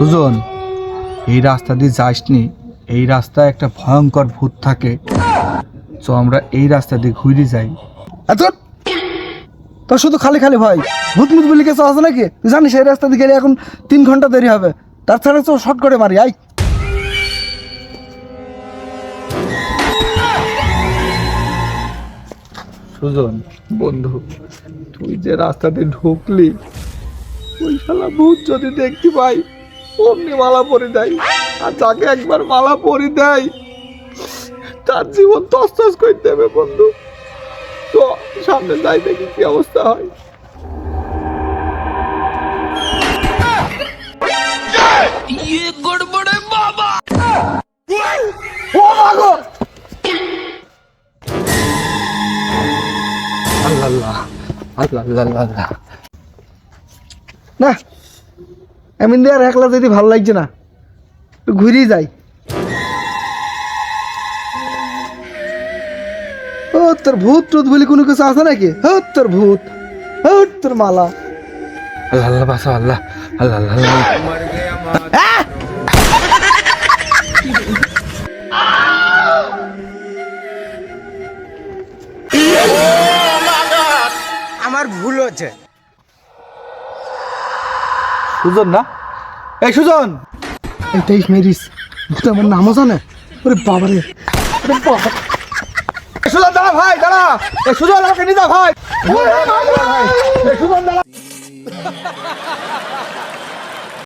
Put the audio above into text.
সুজন, এই রাস্তা দিয়ে যাসনি, এই রাস্তায় একটা ভয়ঙ্কর ভূত থাকে। তো আমরা এই রাস্তা দিয়ে ঘুরে যাই। এত তোর শুধু খালি খালি ভাই ভূত মুত বলে কিছু আছে নাকি? তুই জানিস এই রাস্তা দিয়ে গেলে এখন 3 ঘন্টা দেরি হবে। তার ছাড়া তো শর্ট করে মারি আই। সুজন বন্ধু, তুই যে রাস্তাতে ঢুকলি, ওই শালা ভূত যদি দেখতে পাই অমনি মালা পরে দেয়। আর যাকে একবার মালা পরে দেয় তার জীবন তছনছ করে দেবে বন্ধু। তো সামনে যাই, দেখি কি অবস্থা হয়। ও মাগো আল্লাহ আল্লাহ আল্লাহ আল্লাহ আল্লাহ। না, এমনি দিয়ে আর একলা যদি ভালো লাগছে না, একটু ঘুরেই যাই। ও তোর ভূত টুত বলে কোনো কিছু আছে নাকি? তোর ভূত, তোর মালা। আল্লাহ আল্লাহ বাসা, আল্লাহ আল্লাহ আল্লাহ আল্লাহ। আমার ভুল হচ্ছে। সুজন না, এই সুজন, এই 23 মেরিস ভূত আমার নামও জানে? ওরে বাবারে, ওরে বাবা। সুজন দাঁড়া ভাই, দাঁড়া। এই সুজন আমাকে নিয়ে যা ভাই। এই সুজন দাঁড়া।